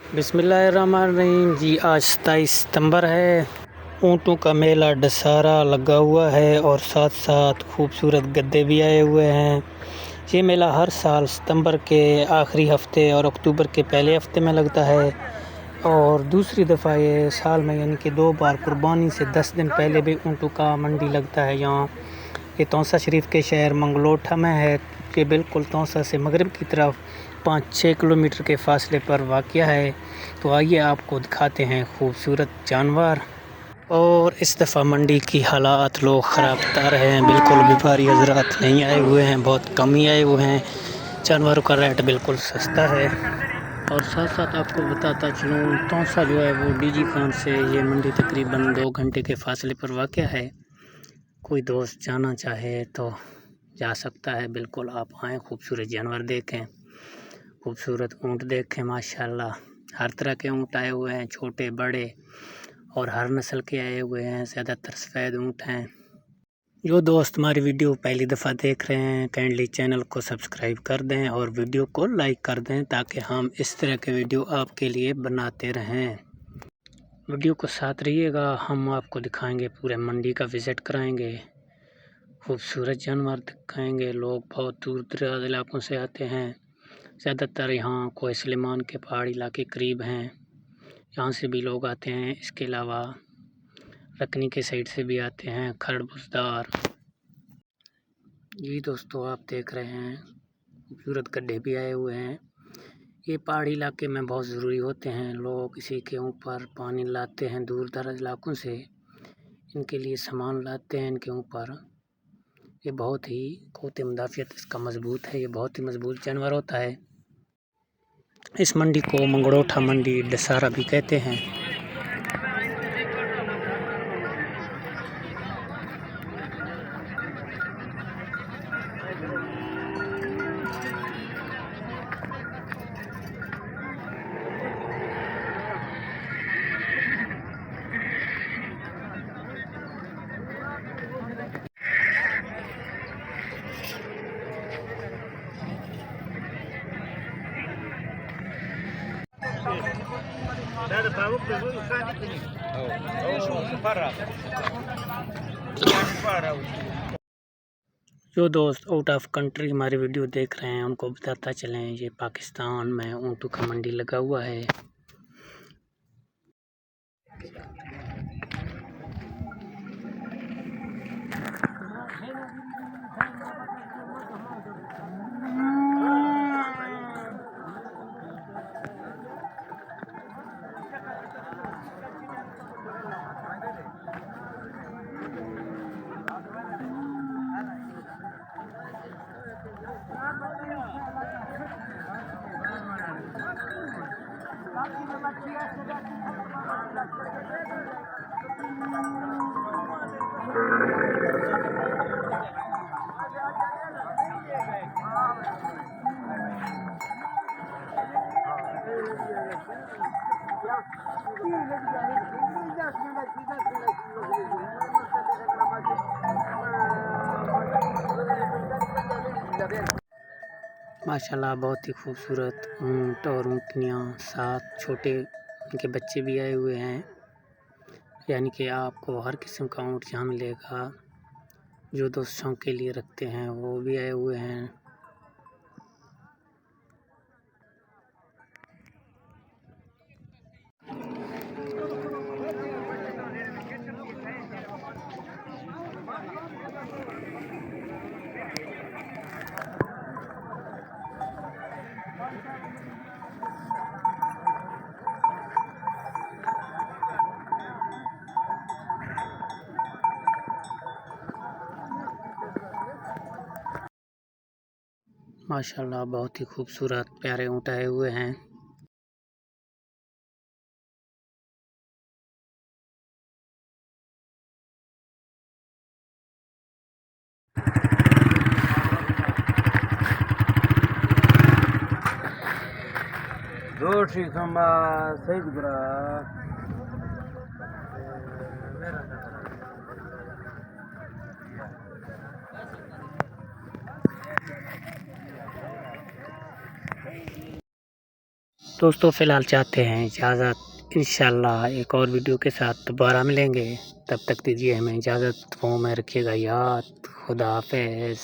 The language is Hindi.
बिस्मिल्लाहिर्रहमानिर्रहीम जी। आज 27 सितंबर है। ऊँटों का मेला दशहरा लगा हुआ है और साथ साथ खूबसूरत गद्दे भी आए हुए हैं। ये मेला हर साल सितंबर के आखिरी हफ्ते और अक्टूबर के पहले हफ्ते में लगता है और दूसरी दफ़ा ये साल में यानी कि 2 बार कुर्बानी से 10 दिन पहले भी ऊँटों का मंडी लगता है। यहाँ ये तौसा शरीफ के शहर मंगलोठा में है कि बिल्कुल तौसा से मगरिब की तरफ 5-6 किलोमीटर के फासले पर वाक़या है। तो आइए आपको दिखाते हैं खूबसूरत जानवर। और इस दफ़ा मंडी की हालात लोग ख़राब बता रहे हैं। बिल्कुल व्यापारी हज़रात नहीं आए हुए हैं, बहुत कम ही आए हुए हैं। जानवरों का रेट बिल्कुल सस्ता है। और साथ साथ आपको बताता चलूँ, तौसा जो है वो डीजी खान से ये मंडी तकरीबन 2 घंटे के फासले पर वाक़या है। कोई दोस्त जाना चाहे तो जा सकता है। बिल्कुल आप आएँ, खूबसूरत जानवर देखें, खूबसूरत ऊँट देखें। माशाल्लाह हर तरह के ऊँट आए हुए हैं, छोटे बड़े और हर नस्ल के आए हुए हैं। ज़्यादातर सफ़ेद ऊँट हैं। जो दोस्त हमारी वीडियो पहली दफ़ा देख रहे हैं, काइंडली चैनल को सब्सक्राइब कर दें और वीडियो को लाइक कर दें ताकि हम इस तरह के वीडियो आपके लिए बनाते रहें। वीडियो को साथ रहिएगा, हम आपको दिखाएंगे, पूरे मंडी का विज़िट कराएंगे, खूबसूरत जानवर दिखाएंगे। लोग बहुत दूर दराज इलाकों से आते हैं। ज़्यादातर यहाँ कोहे सुलेमान के पहाड़ी इलाके करीब हैं, यहाँ से भी लोग आते हैं। इसके अलावा रकनी के साइड से भी आते हैं, खरड़ बुजदार। जी दोस्तों, आप देख रहे हैं खूबसूरत गड्ढे भी आए हुए हैं। ये पहाड़ी इलाके में बहुत ज़रूरी होते हैं। लोग इसी के ऊपर पानी लाते हैं दूर दराज इलाकों से, इनके लिए सामान लाते हैं इनके ऊपर। ये बहुत ही क़ुव्वत मुदाफ़ियत इसका मज़बूत है। ये बहुत ही मज़बूत जानवर होता है। इस मंडी को मंगलोठा मंडी दशहरा भी कहते हैं। जो दोस्त आउट ऑफ कंट्री हमारी वीडियो देख रहे हैं उनको बताता चलें, ये पाकिस्तान में ऊँटों का मंडी लगा हुआ है। माशाल्लाह बहुत ही खूबसूरत ऊँट और ऊँटनियाँ, साथ छोटे उनके बच्चे भी आए हुए हैं। यानी कि आपको हर किस्म का ऊँट यहाँ मिलेगा। जो दोस्त शौक के लिए रखते हैं वो भी आए हुए हैं। माशाल्लाह बहुत ही खूबसूरत प्यारे ऊँट आए हुए हैं। दोस्तों फ़िलहाल चाहते हैं इजाज़त, इंशाल्लाह एक और वीडियो के साथ दोबारा मिलेंगे। तब तक दीजिए हमें इजाज़त, दुआओं में रखिएगा याद। खुदा हाफ़िज़।